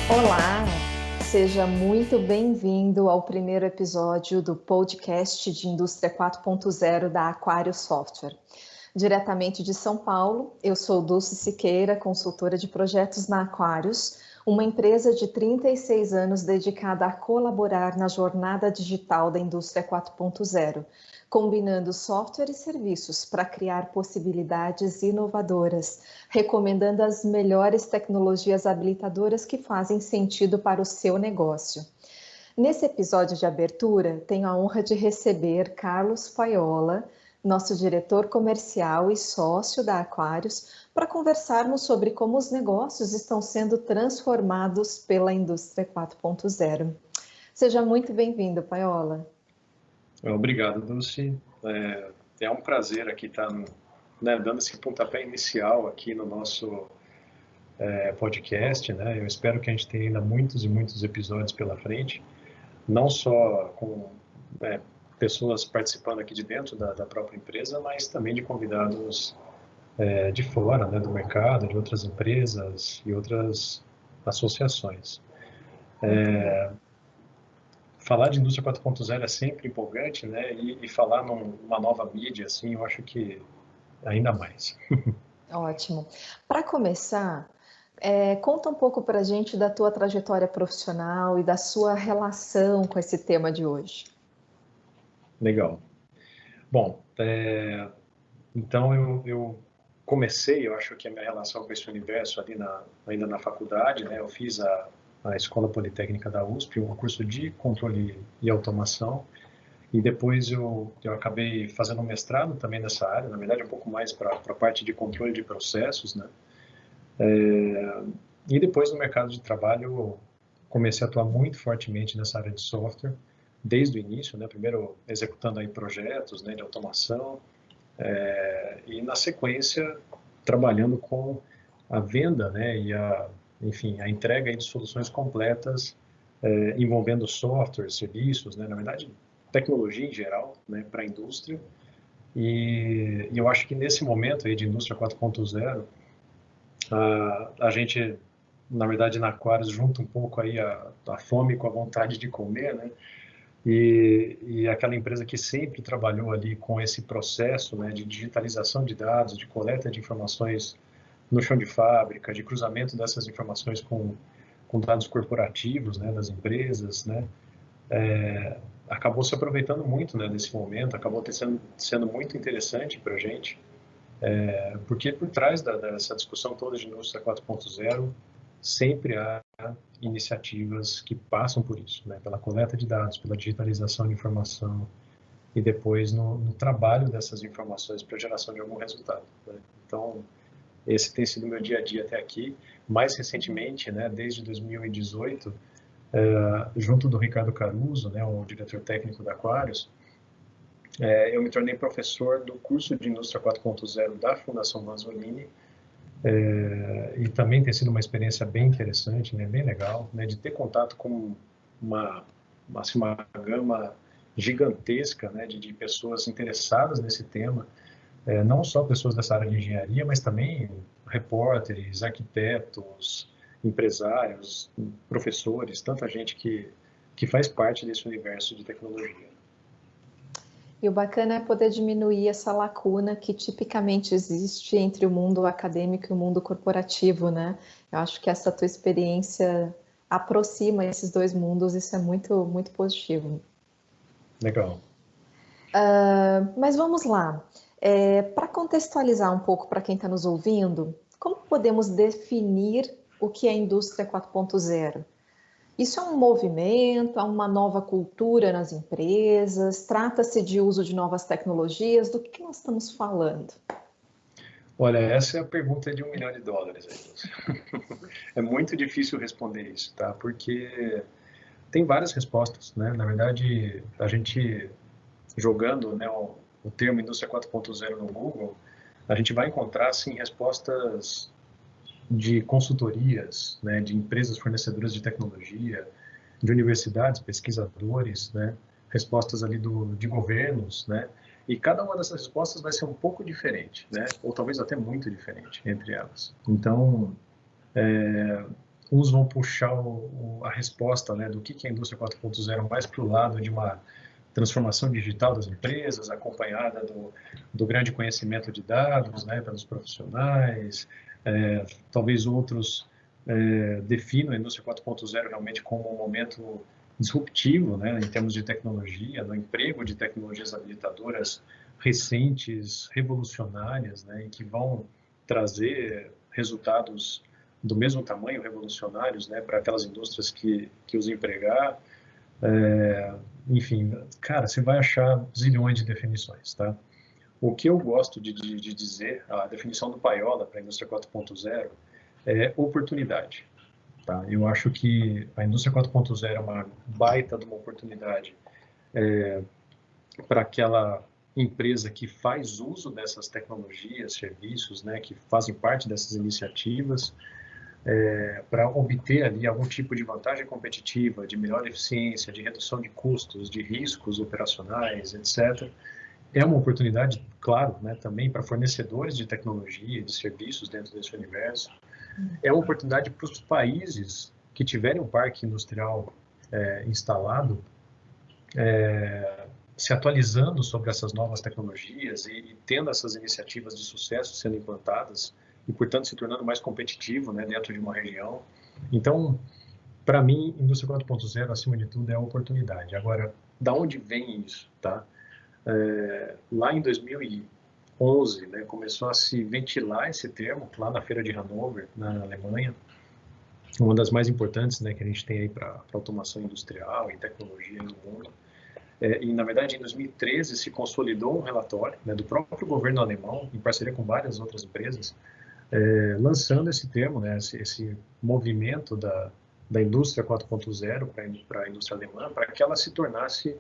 Olá, seja muito bem-vindo ao primeiro episódio do podcast de Indústria 4.0 da Aquário Software. Diretamente de São Paulo, eu sou Dulce Siqueira, consultora de projetos na Aquarius, uma empresa de 36 anos dedicada a colaborar na jornada digital da Indústria 4.0, combinando software e serviços para criar possibilidades inovadoras, recomendando as melhores tecnologias habilitadoras que fazem sentido para o seu negócio. Nesse episódio de abertura, tenho a honra de receber Carlos Paiola, nosso diretor comercial e sócio da Aquarius, para conversarmos sobre como os negócios estão sendo transformados pela indústria 4.0. Seja muito bem-vindo, Paiola. Obrigado, Dulce. É um prazer aqui estar dando esse pontapé inicial aqui no nosso podcast. Eu espero que a gente tenha ainda muitos e muitos episódios pela frente, não só com pessoas participando aqui de dentro da própria empresa, mas também de convidados de fora, do mercado, de outras empresas e outras associações. Falar de indústria 4.0 é sempre empolgante, e falar numa nova mídia, assim, eu acho que ainda mais. Ótimo. Para começar, conta um pouco para a gente da tua trajetória profissional e da sua relação com esse tema de hoje. Legal. Bom, então eu comecei, eu acho que a minha relação com esse universo ali ainda na faculdade, eu fiz a Escola Politécnica da USP, um curso de controle e automação, e depois eu acabei fazendo um mestrado também nessa área, na verdade um pouco mais para a parte de controle de processos, E depois no mercado de trabalho eu comecei a atuar muito fortemente nessa área de software, desde o início, primeiro executando aí projetos de automação, e na sequência trabalhando com a venda e enfim, a entrega aí de soluções completas envolvendo software, serviços, na verdade tecnologia em geral, para a indústria. E eu acho que nesse momento aí de indústria 4.0, a gente, na verdade, na Aquarius, junta um pouco aí a fome com a vontade de comer, E aquela empresa que sempre trabalhou ali com esse processo, de digitalização de dados, de coleta de informações no chão de fábrica, de cruzamento dessas informações com dados corporativos, das empresas, acabou se aproveitando muito, desse momento, acabou sendo muito interessante para a gente, porque por trás dessa discussão toda de indústria 4.0 sempre há iniciativas que passam por isso, pela coleta de dados, pela digitalização de informação e depois no trabalho dessas informações para a geração de algum resultado. Então, esse tem sido o meu dia a dia até aqui. Mais recentemente, desde 2018, junto do Ricardo Caruso, o diretor técnico da Aquarius, eu me tornei professor do curso de Indústria 4.0 da Fundação Vanzolini, e também tem sido uma experiência bem interessante, bem legal, de ter contato com uma gama gigantesca de pessoas interessadas nesse tema, não só pessoas dessa área de engenharia, mas também repórteres, arquitetos, empresários, professores, tanta gente que faz parte desse universo de tecnologia. E o bacana é poder diminuir essa lacuna que tipicamente existe entre o mundo acadêmico e o mundo corporativo, Eu acho que essa tua experiência aproxima esses dois mundos, isso é muito, muito positivo. Legal. Mas vamos lá. Para contextualizar um pouco para quem está nos ouvindo, como podemos definir o que é a indústria 4.0? Isso é um movimento, é uma nova cultura nas empresas? Trata-se de uso de novas tecnologias? Do que nós estamos falando? Olha, essa é a pergunta de $1 milhão. É muito difícil responder isso, tá? Porque tem várias respostas, Na verdade, a gente jogando o termo indústria 4.0 no Google, a gente vai encontrar assim respostas de consultorias, de empresas fornecedoras de tecnologia, de universidades, pesquisadores, respostas ali de governos, e cada uma dessas respostas vai ser um pouco diferente, ou talvez até muito diferente entre elas. Então, uns vão puxar a resposta, né, do que é a indústria 4.0 mais para o lado de uma transformação digital das empresas, acompanhada do grande conhecimento de dados, né, pelos profissionais. Talvez outros definam a indústria 4.0 realmente como um momento disruptivo, né, em termos de tecnologia, no emprego de tecnologias habilitadoras recentes, revolucionárias, né, e que vão trazer resultados do mesmo tamanho, revolucionários, né, para aquelas indústrias que os empregar. Enfim, cara, você vai achar zilhões de definições, tá? O que eu gosto de dizer, a definição do Paiola para a indústria 4.0 é oportunidade. Tá? Eu acho que a indústria 4.0 é uma baita de uma oportunidade para aquela empresa que faz uso dessas tecnologias, serviços, né, que fazem parte dessas iniciativas, para obter ali algum tipo de vantagem competitiva, de melhor eficiência, de redução de custos, de riscos operacionais, etc. É uma oportunidade, claro, né, também para fornecedores de tecnologia, de serviços dentro desse universo. É uma oportunidade para os países que tiverem um parque industrial instalado, se atualizando sobre essas novas tecnologias e tendo essas iniciativas de sucesso sendo implantadas e, portanto, se tornando mais competitivo, né, dentro de uma região. Então, para mim, indústria 4.0, acima de tudo, é a oportunidade. Agora, da onde vem isso, tá? Lá em 2011, né, começou a se ventilar esse termo, lá na Feira de Hannover, na Alemanha, uma das mais importantes, né, que a gente tem aí para automação industrial e tecnologia no mundo. E, na verdade, em 2013 se consolidou um relatório, né, do próprio governo alemão, em parceria com várias outras empresas, lançando esse termo, né, esse movimento da indústria 4.0 para a indústria alemã, para que ela se tornasse,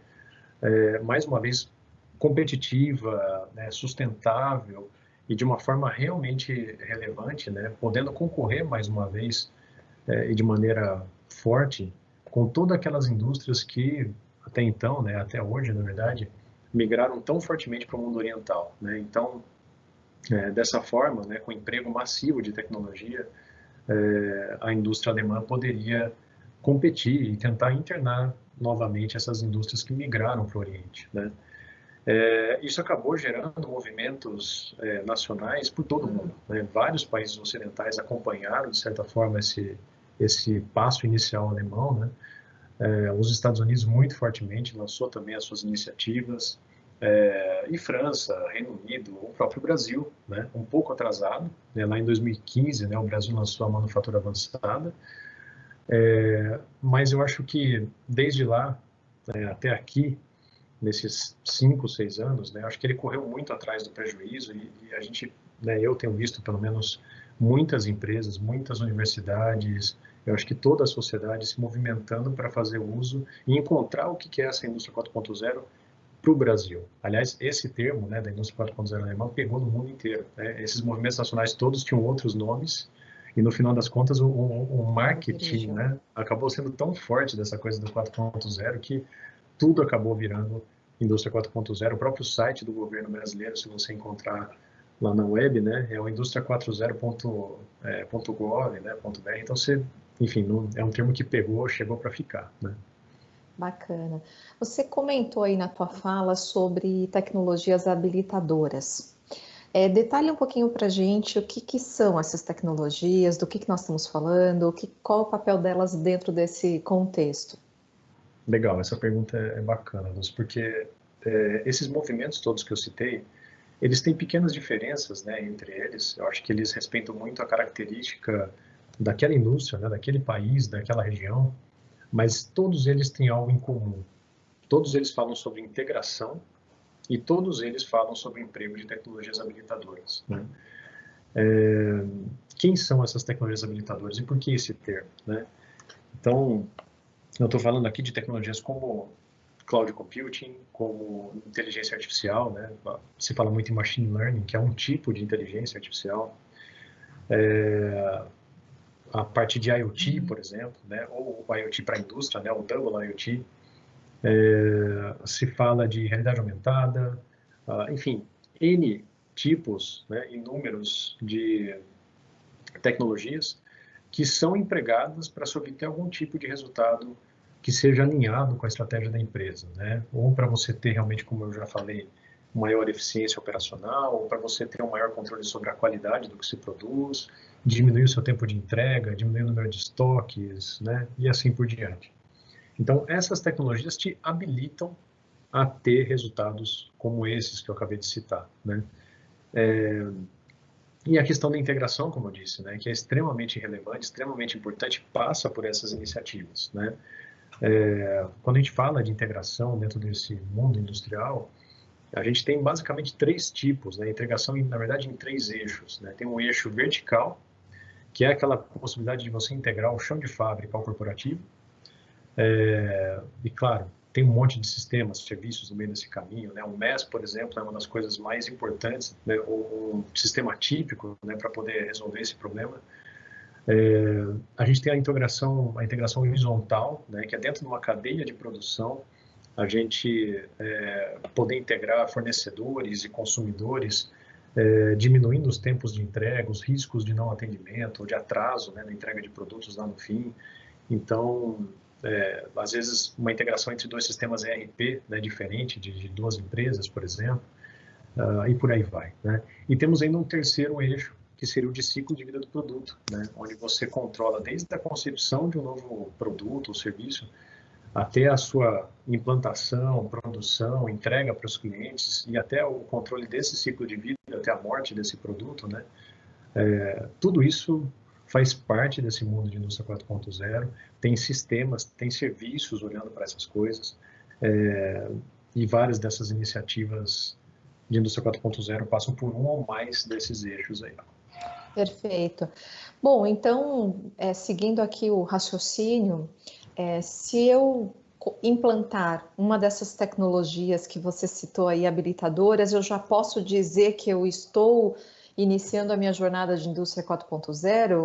mais uma vez, competitiva, né, sustentável e de uma forma realmente relevante, né, podendo concorrer mais uma vez e de maneira forte com todas aquelas indústrias que até então, né, até hoje, na verdade, migraram tão fortemente para o mundo oriental, né? Então, dessa forma, né, com o emprego massivo de tecnologia, a indústria alemã poderia competir e tentar internar novamente essas indústrias que migraram para o Oriente, né? Isso acabou gerando movimentos nacionais por todo o mundo, né? Vários países ocidentais acompanharam, de certa forma, esse passo inicial alemão, né? Os Estados Unidos muito fortemente lançou também as suas iniciativas, e França, Reino Unido, o próprio Brasil, né? Um pouco atrasado, né? Lá em 2015, né, o Brasil lançou a manufatura avançada, mas eu acho que desde lá até aqui, nesses 5, 6 anos, né, acho que ele correu muito atrás do prejuízo e a gente, né, eu tenho visto pelo menos muitas empresas, muitas universidades, eu acho que toda a sociedade se movimentando para fazer uso e encontrar o que é essa indústria 4.0 para o Brasil. Aliás, esse termo, né, da indústria 4.0 alemã pegou no mundo inteiro, né? Esses movimentos nacionais todos tinham outros nomes e no final das contas o marketing, né, acabou sendo tão forte dessa coisa do 4.0 que tudo acabou virando indústria 4.0. O próprio site do governo brasileiro, se você encontrar lá na web, né, é o indústria40.gov, né, .br. Então, enfim, é um termo que pegou, chegou para ficar, né? Bacana. Você comentou aí na tua fala sobre tecnologias habilitadoras. Detalhe um pouquinho para a gente o que são essas tecnologias, do que nós estamos falando, qual o papel delas dentro desse contexto. Legal, essa pergunta é bacana, Luz, porque esses movimentos todos que eu citei, eles têm pequenas diferenças, né, entre eles. Eu acho que eles respeitam muito a característica daquela indústria, né, daquele país, daquela região, mas todos eles têm algo em comum. Todos eles falam sobre integração e todos eles falam sobre o emprego de tecnologias habilitadoras, né? Quem são essas tecnologias habilitadoras e por que esse termo, né? Então, eu estou falando aqui de tecnologias como cloud computing, como inteligência artificial, né? Se fala muito em machine learning, que é um tipo de inteligência artificial. A parte de IoT, por exemplo, né? Ou o IoT para a indústria, né? O Double IoT. Se fala de realidade aumentada, enfim, N tipos, né? Inúmeros de tecnologias que são empregadas para se obter algum tipo de resultado que seja alinhado com a estratégia da empresa, né? Ou para você ter realmente, como eu já falei, maior eficiência operacional, ou para você ter um maior controle sobre a qualidade do que se produz, diminuir o seu tempo de entrega, diminuir o número de estoques, né? E assim por diante. Então, essas tecnologias te habilitam a ter resultados como esses que eu acabei de citar, né? E a questão da integração, como eu disse, né, que é extremamente relevante, extremamente importante, passa por essas iniciativas, né? Quando a gente fala de integração dentro desse mundo industrial, a gente tem basicamente três tipos, né? Integração, na verdade, em três eixos, né? Tem um eixo vertical, que é aquela possibilidade de você integrar o chão de fábrica ao corporativo. E, claro, tem um monte de sistemas, serviços no meio desse caminho, né? O MES, por exemplo, é uma das coisas mais importantes, né? Um sistema típico, né, para poder resolver esse problema. A gente tem a integração horizontal, né, que é dentro de uma cadeia de produção, a gente poder integrar fornecedores e consumidores, diminuindo os tempos de entrega, os riscos de não atendimento ou de atraso, né, na entrega de produtos lá no fim. Então, às vezes, uma integração entre dois sistemas ERP, né, diferente de duas empresas, por exemplo, e por aí vai, né? E temos ainda um terceiro eixo, que seria o de ciclo de vida do produto, né? Onde você controla desde a concepção de um novo produto ou serviço até a sua implantação, produção, entrega para os clientes e até o controle desse ciclo de vida, até a morte desse produto, né? Tudo isso faz parte desse mundo de indústria 4.0, tem sistemas, tem serviços olhando para essas coisas, e várias dessas iniciativas de indústria 4.0 passam por um ou mais desses eixos aí. Perfeito. Bom, então, seguindo aqui o raciocínio, se eu implantar uma dessas tecnologias que você citou aí, habilitadoras, eu já posso dizer que eu estou iniciando a minha jornada de indústria 4.0?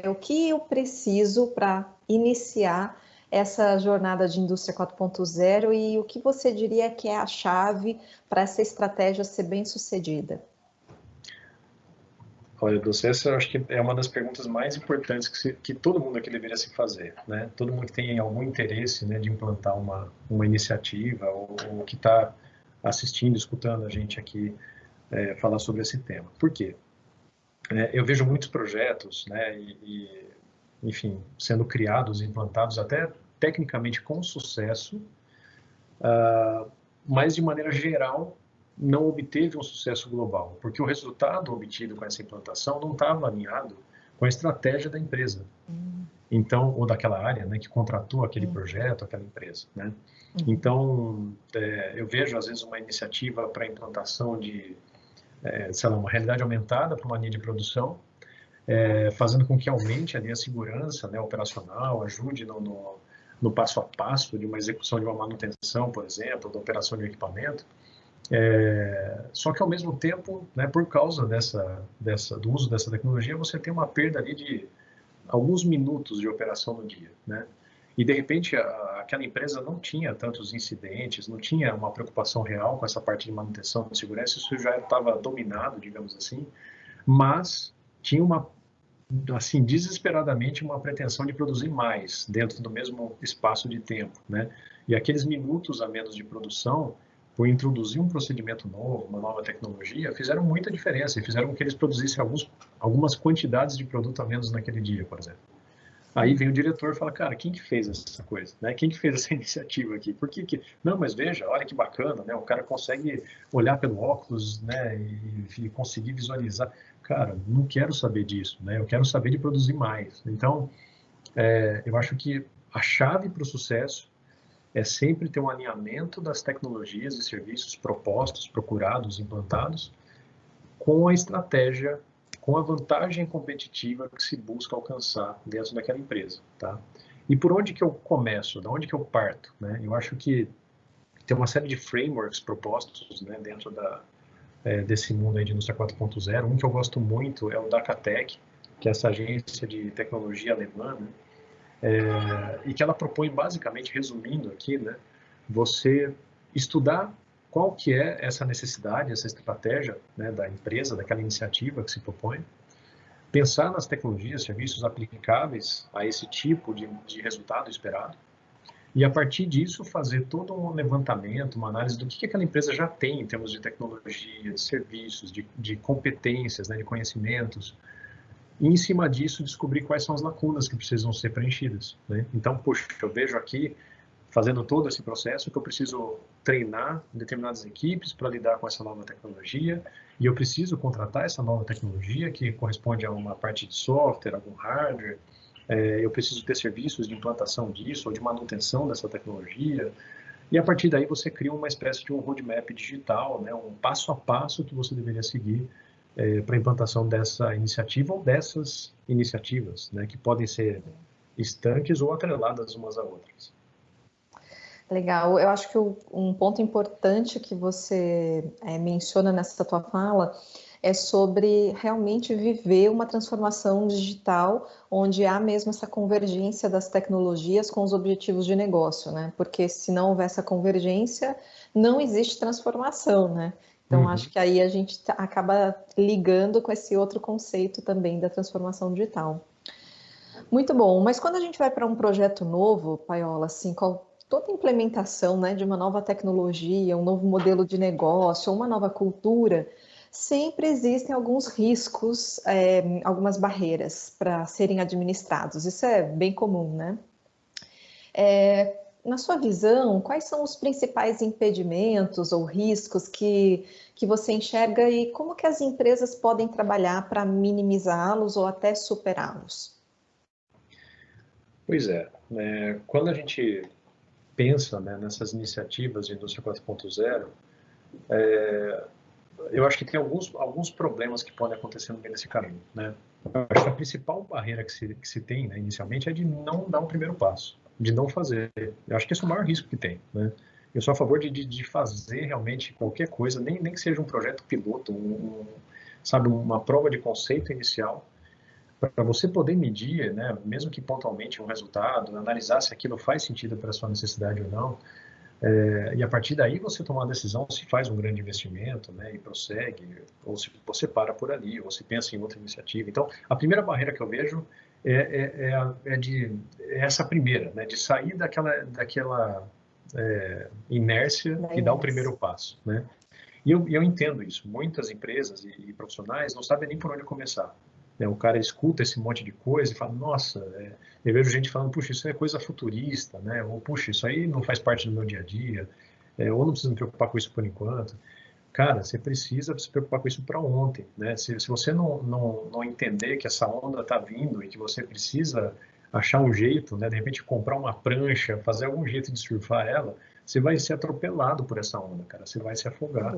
O que eu preciso para iniciar essa jornada de indústria 4.0 e o que você diria que é a chave para essa estratégia ser bem sucedida? Olha, Dulce, essa eu acho que é uma das perguntas mais importantes que todo mundo aqui deveria se fazer, né? Todo mundo que tem algum interesse, né, de implantar uma iniciativa ou que está assistindo, escutando a gente aqui falar sobre esse tema. Por quê? Eu vejo muitos projetos, né, enfim, sendo criados e implantados até tecnicamente com sucesso, mas de maneira geral não obteve um sucesso global, porque o resultado obtido com essa implantação não estava alinhado com a estratégia da empresa. Então, ou daquela área, né, que contratou aquele projeto, aquela empresa, né? Então, eu vejo às vezes uma iniciativa para implantação de, sei lá, uma realidade aumentada para uma linha de produção, fazendo com que aumente ali a segurança, né, operacional, ajude no passo a passo de uma execução de uma manutenção, por exemplo, da operação de um equipamento. Só que ao mesmo tempo, né, por causa do uso dessa tecnologia, você tem uma perda ali de alguns minutos de operação no dia, né? E de repente aquela empresa não tinha tantos incidentes, não tinha uma preocupação real com essa parte de manutenção de segurança, isso já estava dominado, digamos assim, mas tinha assim, desesperadamente uma pretensão de produzir mais dentro do mesmo espaço de tempo, né? E aqueles minutos a menos de produção, por introduzir um procedimento novo, uma nova tecnologia, fizeram muita diferença e fizeram com que eles produzissem algumas quantidades de produto a menos naquele dia, por exemplo. Aí vem o diretor e fala, cara, quem que fez essa coisa? Né? Quem que fez essa iniciativa aqui? Por que que... Não, mas veja, olha que bacana, né? O cara consegue olhar pelo óculos, né? E conseguir visualizar. Cara, não quero saber disso, né? Eu quero saber de produzir mais. Então, eu acho que a chave para o sucesso é sempre ter um alinhamento das tecnologias e serviços propostos, procurados, implantados, com a estratégia, com a vantagem competitiva que se busca alcançar dentro daquela empresa, tá? E por onde que eu começo? Da onde que eu parto, né? Eu acho que tem uma série de frameworks propostos, né, dentro desse mundo aí de indústria 4.0. Um que eu gosto muito é o Dacatec, que é essa agência de tecnologia alemã, né? E que ela propõe basicamente, resumindo aqui, né, você estudar qual que é essa necessidade, essa estratégia, né, da empresa, daquela iniciativa que se propõe, pensar nas tecnologias, serviços aplicáveis a esse tipo de resultado esperado, e a partir disso fazer todo um levantamento, uma análise do que aquela empresa já tem em termos de tecnologia, de serviços, de competências, né, de conhecimentos, e em cima disso descobrir quais são as lacunas que precisam ser preenchidas, né? Então, puxa, eu vejo aqui, fazendo todo esse processo, que eu preciso treinar determinadas equipes para lidar com essa nova tecnologia, e eu preciso contratar essa nova tecnologia que corresponde a uma parte de software, algum hardware, eu preciso ter serviços de implantação disso, ou de manutenção dessa tecnologia, e a partir daí você cria uma espécie de um roadmap digital, né, um passo a passo que você deveria seguir para a implantação dessa iniciativa ou dessas iniciativas, né, que podem ser estanques ou atreladas umas a outras. Legal, eu acho que um ponto importante que você menciona nessa tua fala é sobre realmente viver uma transformação digital onde há mesmo essa convergência das tecnologias com os objetivos de negócio, né? Porque se não houver essa convergência, não existe transformação, né? Então, acho que aí a gente acaba ligando com esse outro conceito também da transformação digital. Muito bom, mas quando a gente vai para um projeto novo, Paiola, assim, toda implementação, né, de uma nova tecnologia, um novo modelo de negócio, uma nova cultura, sempre existem alguns riscos, algumas barreiras para serem administrados. Isso é bem comum, né? Na sua visão, quais são os principais impedimentos ou riscos que você enxerga e como que as empresas podem trabalhar para minimizá-los ou até superá-los? Pois é, quando a gente pensa, né, nessas iniciativas de indústria 4.0, eu acho que tem alguns problemas que podem acontecer no meio desse caminho, né? Eu acho que a principal barreira que se tem, né, inicialmente é de não dar o primeiro passo, de não fazer. Eu acho que esse é o maior risco que tem, né? Eu sou a favor de fazer realmente qualquer coisa, nem que seja um projeto piloto, sabe, uma prova de conceito inicial, para você poder medir, né, mesmo que pontualmente um resultado, analisar se aquilo faz sentido para a sua necessidade ou não, e a partir daí você tomar a decisão se faz um grande investimento, né, e prossegue, ou se você para por ali, ou se pensa em outra iniciativa. Então, a primeira barreira que eu vejo é essa primeira, né, de sair daquela inércia e dar o primeiro passo, né? E eu entendo isso. Muitas empresas e profissionais não sabem nem por onde começar. O cara escuta esse monte de coisa e fala, nossa, eu vejo gente falando, puxa, isso é coisa futurista, né? Ou, puxa, isso aí não faz parte do meu dia a dia, ou não precisa me preocupar com isso por enquanto. Cara, você precisa se preocupar com isso para ontem, né? Se você não entender que essa onda está vindo e que você precisa achar um jeito, né? De repente comprar uma prancha, fazer algum jeito de surfar ela, você vai ser atropelado por essa onda, cara. Você vai se afogar.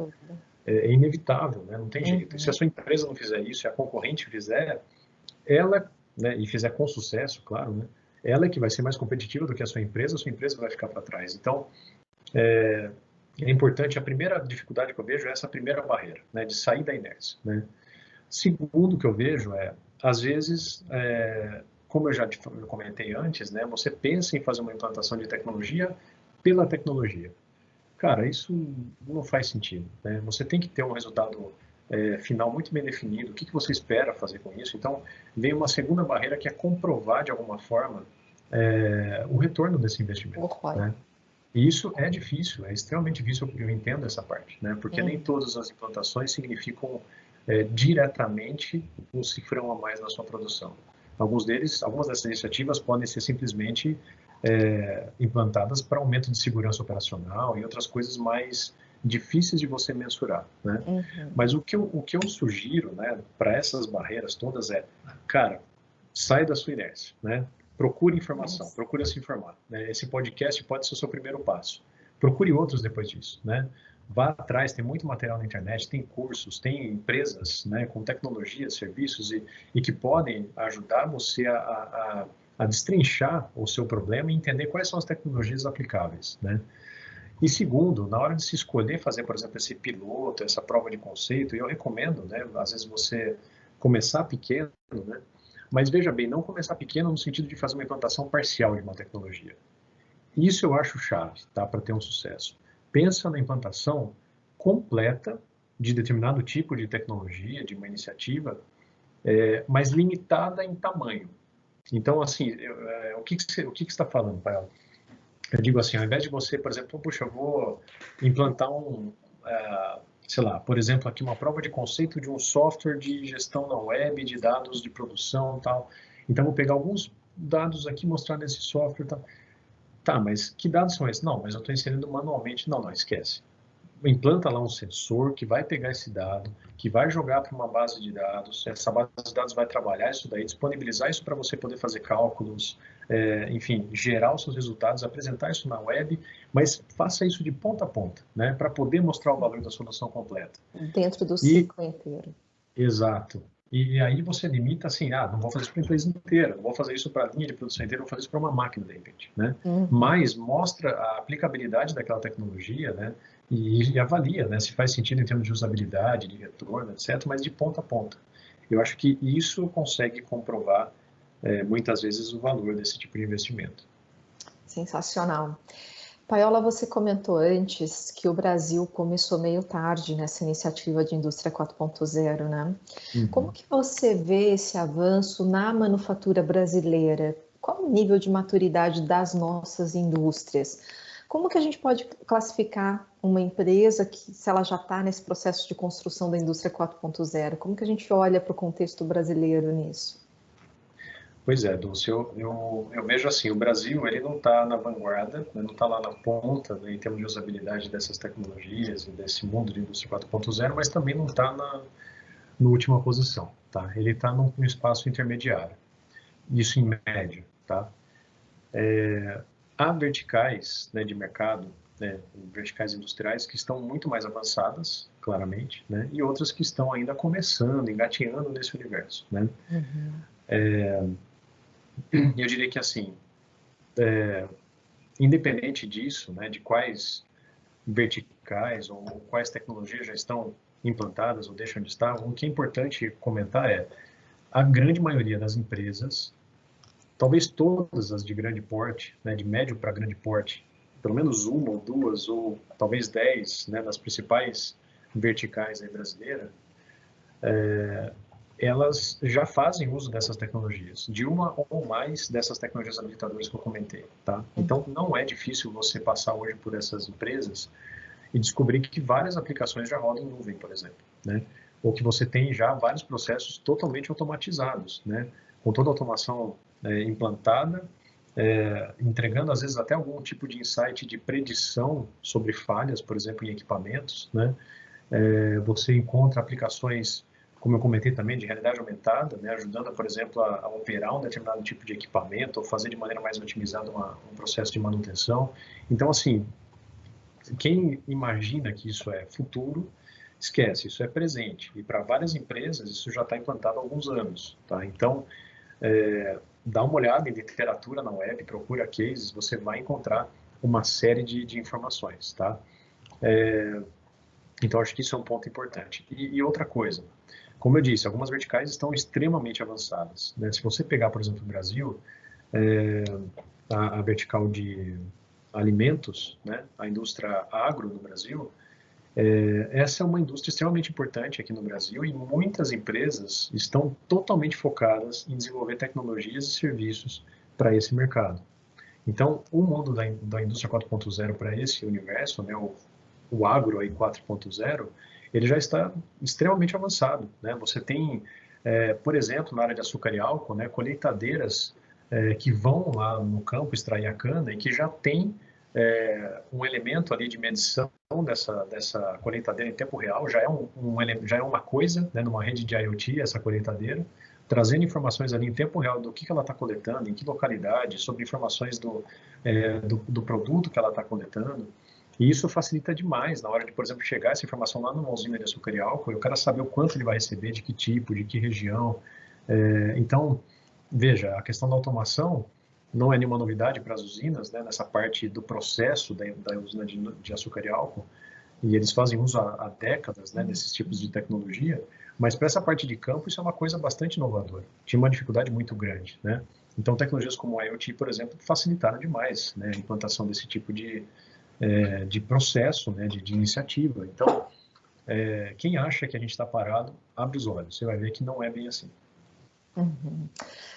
É inevitável, né? Não tem jeito. Se a sua empresa não fizer isso, se a concorrente fizer, ela, né, e fizer com sucesso, claro, né? Ela é que vai ser mais competitiva do que a sua empresa vai ficar para trás. Então, é importante, a primeira dificuldade que eu vejo é essa primeira barreira, né, de sair da inércia, né? Segundo que eu vejo às vezes, como eu comentei antes, né, você pensa em fazer uma implantação de tecnologia pela tecnologia. Cara, isso não faz sentido, né? Você tem que ter um resultado final muito bem definido, o que você espera fazer com isso. Então, vem uma segunda barreira que é comprovar de alguma forma o retorno desse investimento, né? E isso é difícil, é extremamente difícil, eu entendo essa parte, né? Porque nem todas as implantações significam diretamente um cifrão a mais na sua produção. Algumas dessas iniciativas podem ser simplesmente implantadas para aumento de segurança operacional e outras coisas mais difíceis de você mensurar, né? Mas o que eu sugiro, né, para essas barreiras todas cara, sai da sua inércia, né? Procure informação, procure se informar, né? Esse podcast pode ser o seu primeiro passo. Procure outros depois disso, né? Vá atrás, tem muito material na internet, tem cursos, tem empresas, né, com tecnologia, serviços e que podem ajudar você a destrinchar o seu problema e entender quais são as tecnologias aplicáveis, né? E segundo, na hora de se escolher fazer, por exemplo, esse piloto, essa prova de conceito, eu recomendo, né, às vezes você começar pequeno, né? Mas veja bem, não começar pequeno no sentido de fazer uma implantação parcial de uma tecnologia. Isso eu acho chave, tá, para ter um sucesso. Pensa na implantação completa de determinado tipo de tecnologia, de uma iniciativa, mas limitada em tamanho. Então, assim, o que você está falando, Paela? Eu digo assim, ao invés de você, por exemplo, puxa, eu vou implantar sei lá, por exemplo, aqui uma prova de conceito de um software de gestão na web, de dados de produção e tal. Então, vou pegar alguns dados aqui e mostrar nesse software e tal. Tá, mas que dados são esses? Não, mas eu estou inserindo manualmente. Não, esquece. Implanta lá um sensor que vai pegar esse dado, que vai jogar para uma base de dados, essa base de dados vai trabalhar isso daí, disponibilizar isso para você poder fazer cálculos, enfim, gerar os seus resultados, apresentar isso na web, mas faça isso de ponta a ponta, né, para poder mostrar o valor da solução completa. Dentro do ciclo inteiro. Exato. E aí você limita assim, não vou fazer isso para a empresa inteira, não vou fazer isso para a linha de produção inteira, vou fazer isso para uma máquina, de repente, né? Mas mostra a aplicabilidade daquela tecnologia, né? E avalia, né? Se faz sentido em termos de usabilidade, de retorno, etc., mas de ponta a ponta. Eu acho que isso consegue comprovar, muitas vezes, o valor desse tipo de investimento. Sensacional. Paiola, você comentou antes que o Brasil começou meio tarde nessa iniciativa de indústria 4.0, né? Como que você vê esse avanço na manufatura brasileira? Qual o nível de maturidade das nossas indústrias? Como que a gente pode classificar uma empresa que, se ela já está nesse processo de construção da indústria 4.0? Como que a gente olha para o contexto brasileiro nisso? Pois é, Dulce, eu vejo assim, o Brasil ele não está na vanguarda, né, não está lá na ponta, né, em termos de usabilidade dessas tecnologias e desse mundo de indústria 4.0, mas também não está na última posição, tá? Ele está num espaço intermediário, isso em média, tá? Há verticais, né, de mercado, né, verticais industriais que estão muito mais avançadas, claramente, né, e outras que estão ainda começando, engatinhando nesse universo, né? Eu diria que assim, independente disso, né, de quais verticais ou quais tecnologias já estão implantadas ou deixam de estar, o que é importante comentar é a grande maioria das empresas, talvez todas as de grande porte, né, de médio para grande porte, pelo menos uma ou duas ou talvez 10, né, das principais verticais aí brasileiras, elas já fazem uso dessas tecnologias, de uma ou mais dessas tecnologias habilitadoras que eu comentei, tá? Então, não é difícil você passar hoje por essas empresas e descobrir que várias aplicações já rodam em nuvem, por exemplo, né? Ou que você tem já vários processos totalmente automatizados, né? Com toda a automação implantada, entregando às vezes até algum tipo de insight de predição sobre falhas, por exemplo, em equipamentos, né? Você encontra aplicações, como eu comentei também, de realidade aumentada, né? Ajudando, por exemplo, a operar um determinado tipo de equipamento ou fazer de maneira mais otimizada um processo de manutenção. Então, assim, quem imagina que isso é futuro, esquece, isso é presente. E para várias empresas isso já está implantado há alguns anos. Tá? Então, dá uma olhada em literatura na web, procura cases, você vai encontrar uma série de informações. Tá? Então, acho que isso é um ponto importante. E outra coisa, como eu disse, algumas verticais estão extremamente avançadas. Né? Se você pegar, por exemplo, o Brasil, a vertical de alimentos, né, a indústria agro no Brasil, essa é uma indústria extremamente importante aqui no Brasil e muitas empresas estão totalmente focadas em desenvolver tecnologias e serviços para esse mercado. Então, o mundo da indústria 4.0 para esse universo, né, o agro aí 4.0, ele já está extremamente avançado, né? Você tem, por exemplo, na área de açúcar e álcool, né, colheitadeiras que vão lá no campo extrair a cana e que já tem um elemento ali de medição dessa colheitadeira em tempo real, já é uma coisa, né, numa rede de IoT, essa colheitadeira, trazendo informações ali em tempo real do que ela está coletando, em que localidade, sobre informações do produto que ela está coletando. E isso facilita demais na hora de, por exemplo, chegar essa informação lá numa usina de açúcar e álcool, eu quero saber o quanto ele vai receber, de que tipo, de que região. Então, veja, a questão da automação não é nenhuma novidade para as usinas, né, nessa parte do processo da usina de açúcar e álcool, e eles fazem uso há décadas, né, desses tipos de tecnologia, mas para essa parte de campo isso é uma coisa bastante inovadora. Tinha uma dificuldade muito grande, né? Então, tecnologias como a IoT, por exemplo, facilitaram demais, né, a implantação desse tipo de processo, né, de iniciativa. Então, quem acha que a gente está parado, abre os olhos, você vai ver que não é bem assim. Uhum.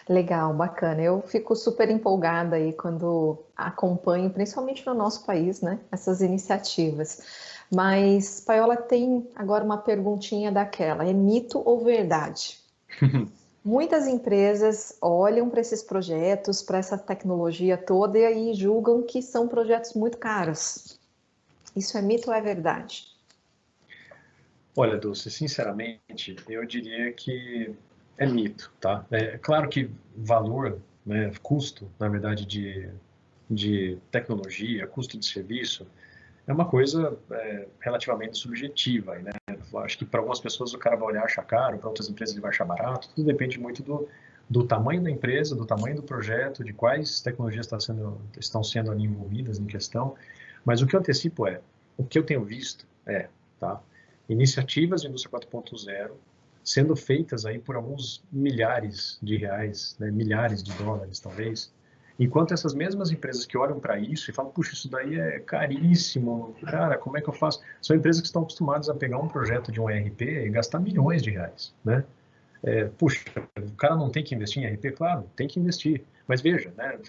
Legal, bacana. Eu fico super empolgada aí quando acompanho, principalmente no nosso país, né, essas iniciativas. Mas, Paiola, tem agora uma perguntinha daquela: é mito ou verdade? Muitas empresas olham para esses projetos, para essa tecnologia toda e aí julgam que são projetos muito caros. Isso é mito ou é verdade? Olha, Dulce, sinceramente, eu diria que é mito, tá? É claro que valor, né, custo, na verdade, de tecnologia, custo de serviço, é uma coisa relativamente subjetiva, né? Eu acho que para algumas pessoas o cara vai olhar e achar caro, para outras empresas ele vai achar barato, tudo depende muito do tamanho da empresa, do tamanho do projeto, de quais tecnologias estão sendo ali envolvidas em questão, mas o que eu antecipo o que eu tenho visto tá? Iniciativas de indústria 4.0 sendo feitas aí por alguns milhares de reais, né, milhares de dólares talvez, enquanto essas mesmas empresas que olham para isso e falam, puxa, isso daí é caríssimo, cara, como é que eu faço? São empresas que estão acostumadas a pegar um projeto de um ERP e gastar milhões de reais, né? Puxa, o cara não tem que investir em ERP? Claro, tem que investir. Mas veja, né,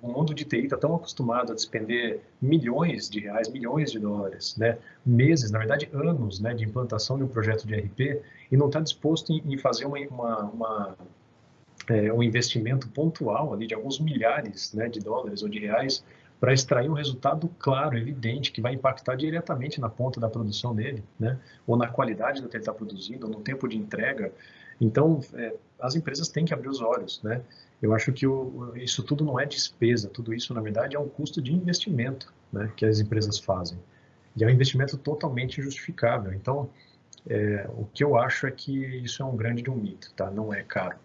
o mundo de TI está tão acostumado a despender milhões de reais, milhões de dólares, né, meses, na verdade anos, né, de implantação de um projeto de ERP e não está disposto em fazer um investimento pontual ali de alguns milhares, né, de dólares ou de reais para extrair um resultado claro, evidente, que vai impactar diretamente na ponta da produção dele, né, ou na qualidade do que ele está produzindo, ou no tempo de entrega. Então, as empresas têm que abrir os olhos, né? Eu acho que isso tudo não é despesa, tudo isso, na verdade, é um custo de investimento, né, que as empresas fazem. E é um investimento totalmente justificável. Então, o que eu acho é que isso é um grande mito, tá? Não é caro.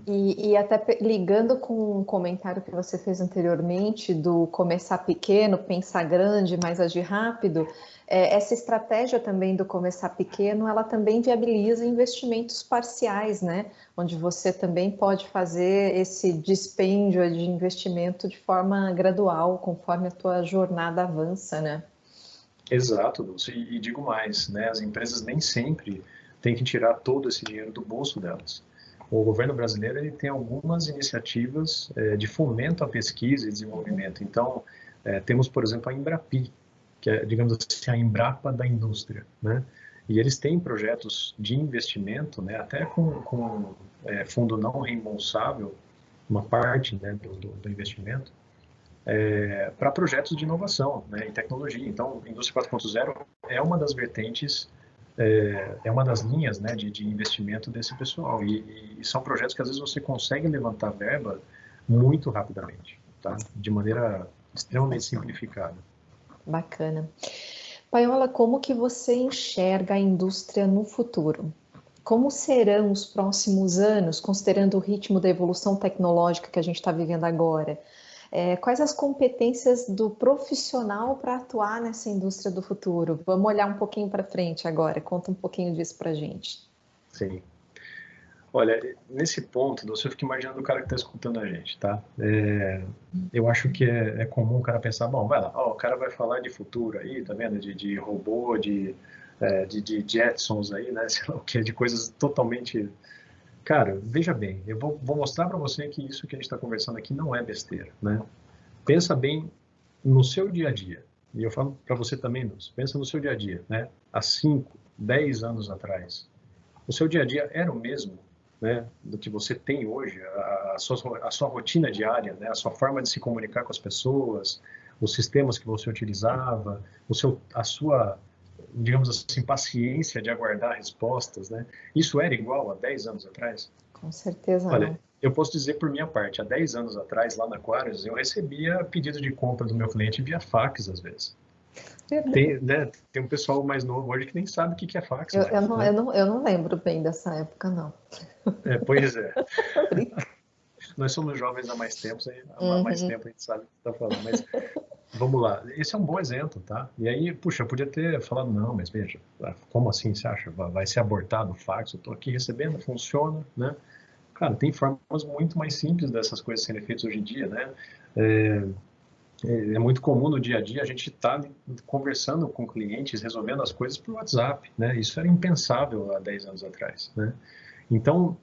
E até ligando com um comentário que você fez anteriormente do começar pequeno, pensar grande, mas agir rápido, essa estratégia também do começar pequeno, ela também viabiliza investimentos parciais, né? Onde você também pode fazer esse dispêndio de investimento de forma gradual, conforme a tua jornada avança, né? Exato, Dulce. E digo mais, né? As empresas nem sempre têm que tirar todo esse dinheiro do bolso delas. O governo brasileiro ele tem algumas iniciativas de fomento à pesquisa e desenvolvimento. Então, temos, por exemplo, a Embrapi, que é, digamos assim, a Embrapa da indústria, né? E eles têm projetos de investimento, né? Até com fundo não reembolsável, uma parte, né, do investimento, para projetos de inovação, né, e tecnologia. Então, indústria 4.0 é uma das vertentes, é uma das linhas, né, de investimento desse pessoal. E são projetos que às vezes você consegue levantar verba muito rapidamente, tá? De maneira extremamente Sensacional. simplificada. Bacana. Paiola, como que você enxerga a indústria no futuro? Como serão os próximos anos, considerando o ritmo da evolução tecnológica que a gente está vivendo agora? Quais as competências do profissional para atuar nessa indústria do futuro? Vamos olhar um pouquinho para frente agora, conta um pouquinho disso para a gente. Sim. Olha, nesse ponto, você fica imaginando o cara que está escutando a gente, tá? Eu acho que é comum o cara pensar, bom, vai lá, ó, o cara vai falar de futuro aí, tá vendo? De robô, de Jetsons aí, né? Sei lá o que, de coisas totalmente. Cara, veja bem, eu vou mostrar para você que isso que a gente está conversando aqui não é besteira, né? Pensa bem no seu dia a dia. E eu falo para você também, Luz, pensa no seu dia a dia, né? Há 5, 10 anos atrás, o seu dia a dia era o mesmo, né, do que você tem hoje, a sua rotina diária, né, a sua forma de se comunicar com as pessoas, os sistemas que você utilizava, a sua, digamos assim, paciência de aguardar respostas, né? Isso era igual há 10 anos atrás? Com certeza Olha, não. eu posso dizer por minha parte, há 10 anos atrás, lá na Aquarius, eu recebia pedido de compra do meu cliente via fax, às vezes. Tem, né, tem um pessoal mais novo hoje que nem sabe o que é fax Eu, eu mais, não, né? eu, não, eu não lembro bem dessa época, não. Pois é. Tô brincando. Nós somos jovens há mais tempo, há mais Uhum. tempo a gente sabe o que está falando, mas vamos lá. Esse é um bom exemplo, tá? E aí, puxa, eu podia ter falado, não, mas veja, como assim você acha? Vai ser abortado o fax? Eu estou aqui recebendo, funciona, né? Cara, tem formas muito mais simples dessas coisas serem feitas hoje em dia, né? É, é muito comum no dia a dia a gente estar conversando com clientes, resolvendo as coisas por WhatsApp, né? Isso era impensável há 10 anos atrás, né? Então,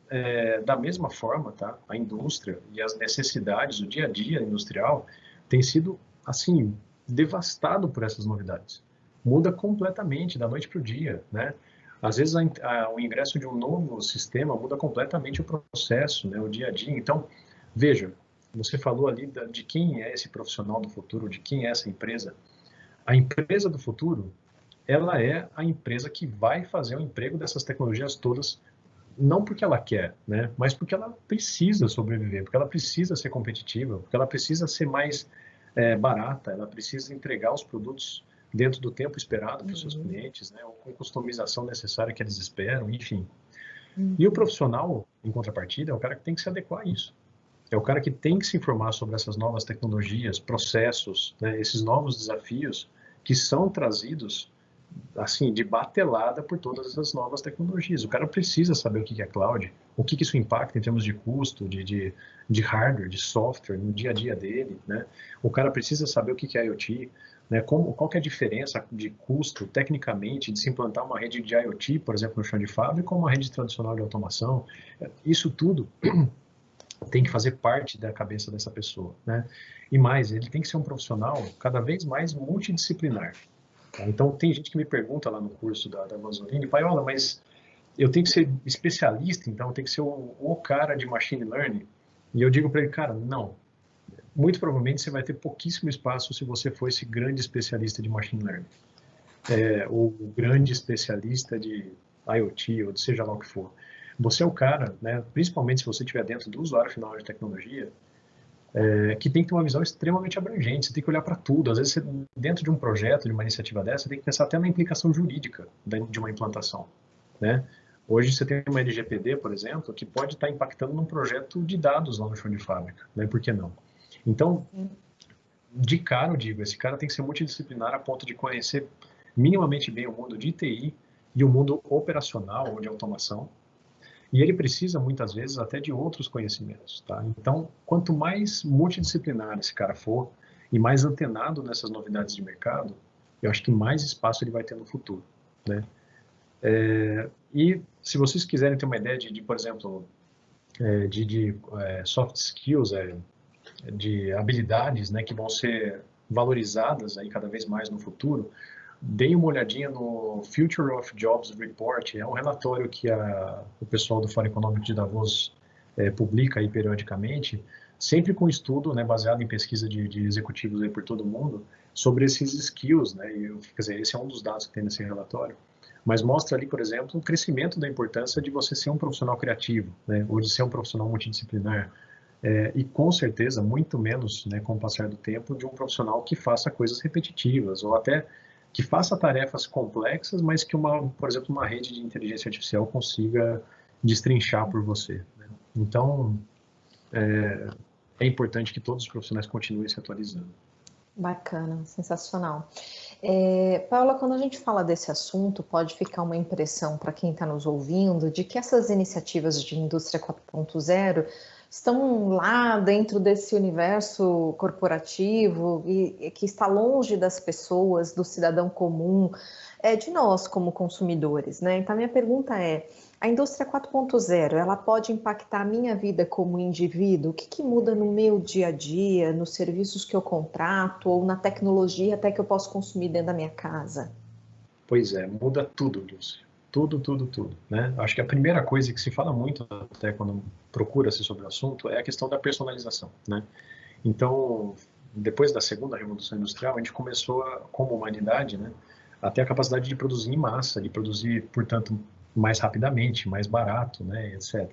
da mesma forma, tá, a indústria e as necessidades, o dia a dia industrial, tem sido, assim, devastado por essas novidades. Muda completamente da noite para o dia, né? Às vezes o ingresso de um novo sistema muda completamente o processo, né, o dia a dia. Então, veja, você falou ali de quem é esse profissional do futuro, de quem é essa empresa. A empresa do futuro, ela é a empresa que vai fazer o emprego dessas tecnologias todas, não porque ela quer, né, mas porque ela precisa sobreviver, porque ela precisa ser competitiva, porque ela precisa ser mais barata, ela precisa entregar os produtos dentro do tempo esperado para os seus clientes, né, ou com customização necessária que eles esperam, enfim. E o profissional, em contrapartida, é o cara que tem que se adequar a isso. É o cara que tem que se informar sobre essas novas tecnologias, processos, né, esses novos desafios que são trazidos assim, de batelada por todas essas novas tecnologias. O cara precisa saber o que é cloud, o que isso impacta em termos de custo, de hardware, de software, no dia a dia dele, né? O cara precisa saber o que é IoT, né? Qual que é a diferença de custo, tecnicamente, de se implantar uma rede de IoT, por exemplo, no chão de fábrica, ou uma rede tradicional de automação. Isso tudo tem que fazer parte da cabeça dessa pessoa, né? E mais, ele tem que ser um profissional cada vez mais multidisciplinar. Então, tem gente que me pergunta lá no curso da Vanzolini, Paiola, mas eu tenho que ser especialista, então eu tenho que ser o cara de machine learning? E eu digo para ele, cara, não. Muito provavelmente você vai ter pouquíssimo espaço se você for esse grande especialista de machine learning. O grande especialista de IoT, ou de seja lá o que for. Você é o cara, né, principalmente se você estiver dentro do usuário final de tecnologia, que tem que ter uma visão extremamente abrangente, você tem que olhar para tudo. Às vezes, dentro de um projeto, de uma iniciativa dessa, você tem que pensar até na implicação jurídica de uma implantação, né? Hoje você tem uma LGPD, por exemplo, que pode estar impactando num projeto de dados lá no chão de fábrica, né? Por que não? Então, de cara, eu digo, esse cara tem que ser multidisciplinar a ponto de conhecer minimamente bem o mundo de TI e o mundo operacional ou de automação, e ele precisa, muitas vezes, até de outros conhecimentos, tá? Então, quanto mais multidisciplinar esse cara for e mais antenado nessas novidades de mercado, eu acho que mais espaço ele vai ter no futuro, né? E se vocês quiserem ter uma ideia por exemplo, soft skills, de habilidades, né, que vão ser valorizadas aí cada vez mais no futuro, deem uma olhadinha no Future of Jobs Report, é um relatório que o pessoal do Fórum Econômico de Davos publica aí periodicamente, sempre com estudo, né, baseado em pesquisa de executivos aí por todo mundo, sobre esses skills, né, quer dizer, esse é um dos dados que tem nesse relatório, mas mostra ali, por exemplo, o crescimento da importância de você ser um profissional criativo, né, ou de ser um profissional multidisciplinar, e com certeza, muito menos, né, com o passar do tempo, de um profissional que faça coisas repetitivas, ou até que faça tarefas complexas, mas que, por exemplo, uma rede de inteligência artificial consiga destrinchar por você, né? Então, é importante que todos os profissionais continuem se atualizando. Bacana, sensacional. Paula, quando a gente fala desse assunto, pode ficar uma impressão para quem está nos ouvindo de que essas iniciativas de indústria 4.0 estão lá dentro desse universo corporativo e que está longe das pessoas, do cidadão comum, de nós como consumidores, né? Então, a minha pergunta é, a indústria 4.0, ela pode impactar a minha vida como indivíduo? O que muda no meu dia a dia, nos serviços que eu contrato ou na tecnologia até que eu posso consumir dentro da minha casa? Pois é, muda tudo, Lúcia. Tudo, tudo, tudo, né? Acho que a primeira coisa que se fala muito até quando procura-se sobre o assunto é a questão da personalização, né? Então, depois da segunda revolução industrial, a gente começou, como humanidade, né, a ter a capacidade de produzir em massa, de produzir, portanto, mais rapidamente, mais barato, né, etc.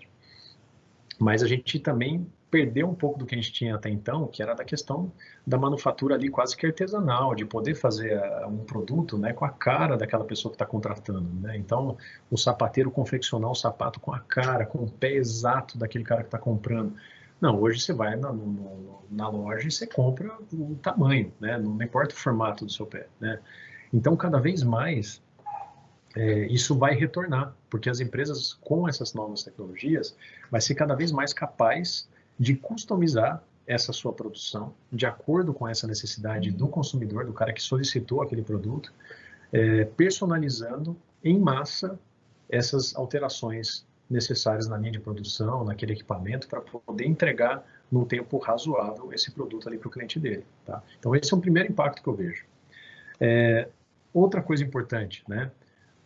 Mas a gente também perdeu um pouco do que a gente tinha até então, que era da questão da manufatura ali quase que artesanal, de poder fazer um produto, né, com a cara daquela pessoa que está contratando, né? Então, o sapateiro confeccionar um sapato com a cara, com o pé exato daquele cara que está comprando. Não, hoje você vai na loja e você compra o tamanho, né? Não importa o formato do seu pé, né? Então, cada vez mais isso vai retornar, porque as empresas com essas novas tecnologias vai ser cada vez mais capaz de customizar essa sua produção de acordo com essa necessidade do consumidor, do cara que solicitou aquele produto, personalizando em massa essas alterações necessárias na linha de produção, naquele equipamento, para poder entregar num tempo razoável esse produto ali para o cliente dele. Tá? Então, esse é o primeiro impacto que eu vejo. Outra coisa importante, né?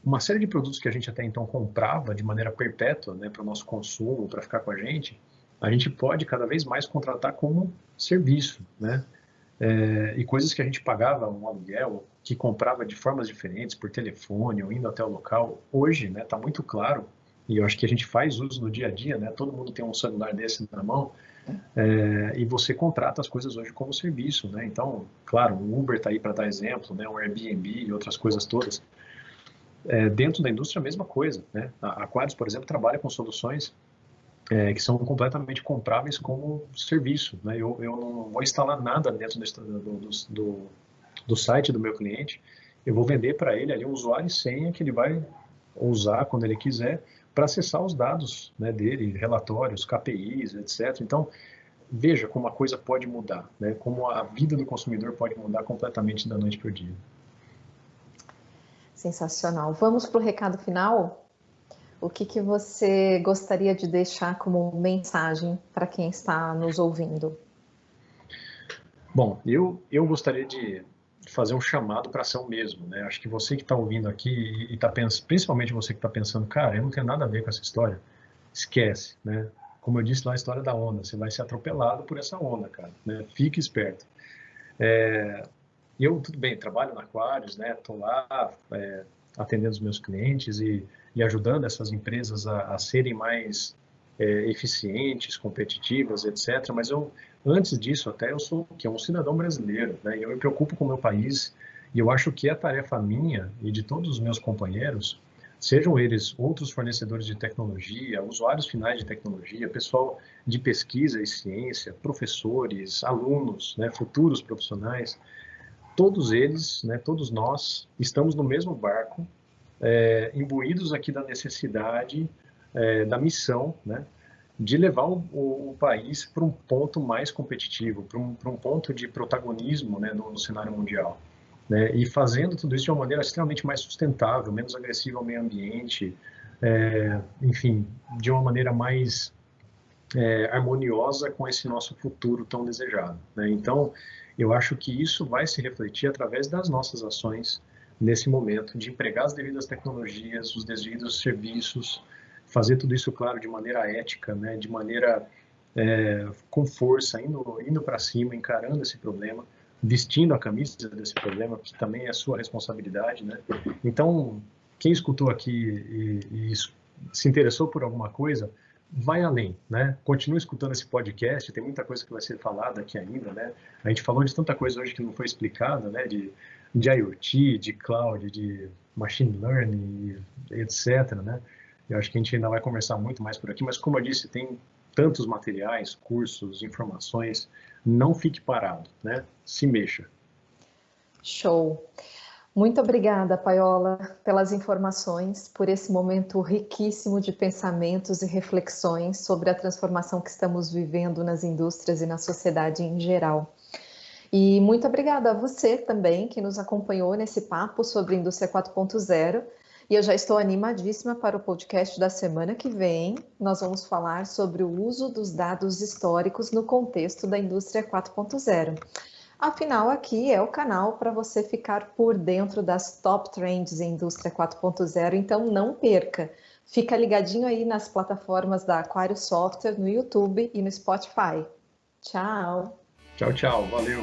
Uma série de produtos que a gente até então comprava de maneira perpétua, né, para o nosso consumo, para ficar com a gente pode cada vez mais contratar como serviço, né? E coisas que a gente pagava um aluguel, que comprava de formas diferentes, por telefone ou indo até o local, hoje, né, está muito claro, e eu acho que a gente faz uso no dia a dia, né? Todo mundo tem um celular desse na mão, e você contrata as coisas hoje como serviço, né? Então, claro, o Uber está aí para dar exemplo, né? O Airbnb e outras coisas todas. Dentro da indústria, a mesma coisa, né? A Aquarius, por exemplo, trabalha com soluções que são completamente compráveis como serviço, né? Eu não vou instalar nada dentro do site do meu cliente, eu vou vender para ele ali um usuário e senha que ele vai usar quando ele quiser para acessar os dados, né, dele, relatórios, KPIs, etc. Então, veja como a coisa pode mudar, né? Como a vida do consumidor pode mudar completamente da noite para o dia. Sensacional. Vamos para o recado final? O que você gostaria de deixar como mensagem para quem está nos ouvindo? Bom, eu gostaria de fazer um chamado para ação mesmo, né? Acho que você que está ouvindo aqui e está pensando, principalmente você que está pensando, cara, eu não tenho nada a ver com essa história, esquece, né? Como eu disse lá, a história da onda, você vai ser atropelado por essa onda, cara, né? Fique esperto. Eu, tudo bem, trabalho na Aquarius, né? Estou lá atendendo os meus clientes e ajudando essas empresas a serem mais eficientes, competitivas, etc. Mas antes disso, até eu sou um cidadão brasileiro, né? E eu me preocupo com o meu país e eu acho que é tarefa minha e de todos os meus companheiros, sejam eles outros fornecedores de tecnologia, usuários finais de tecnologia, pessoal de pesquisa e ciência, professores, alunos, né? Futuros profissionais, todos eles, né? Todos nós estamos no mesmo barco, imbuídos aqui da necessidade, da missão, né, de levar o país para um ponto mais competitivo, para um ponto de protagonismo, né, no cenário mundial. Né, e fazendo tudo isso de uma maneira extremamente mais sustentável, menos agressiva ao meio ambiente, enfim, de uma maneira mais harmoniosa com esse nosso futuro tão desejado. Né? Então, eu acho que isso vai se refletir através das nossas ações nesse momento, de empregar as devidas tecnologias, os devidos serviços, fazer tudo isso, claro, de maneira ética, né? De maneira com força, indo para cima, encarando esse problema, vestindo a camisa desse problema, que também é sua responsabilidade. Né? Então, quem escutou aqui e se interessou por alguma coisa, vai além, né? Continue escutando esse podcast, tem muita coisa que vai ser falada aqui ainda, né? A gente falou de tanta coisa hoje que não foi explicada, né? De IoT, de cloud, de machine learning, etc, né? Eu acho que a gente ainda vai conversar muito mais por aqui, mas como eu disse, tem tantos materiais, cursos, informações, não fique parado, né? Se mexa. Show! Muito obrigada, Paiola, pelas informações, por esse momento riquíssimo de pensamentos e reflexões sobre a transformação que estamos vivendo nas indústrias e na sociedade em geral. E muito obrigada a você também, que nos acompanhou nesse papo sobre a Indústria 4.0. E eu já estou animadíssima para o podcast da semana que vem. Nós vamos falar sobre o uso dos dados históricos no contexto da Indústria 4.0. Afinal, aqui é o canal para você ficar por dentro das top trends em Indústria 4.0, então não perca. Fica ligadinho aí nas plataformas da Aquarius Software, no YouTube e no Spotify. Tchau! Tchau, tchau. Valeu!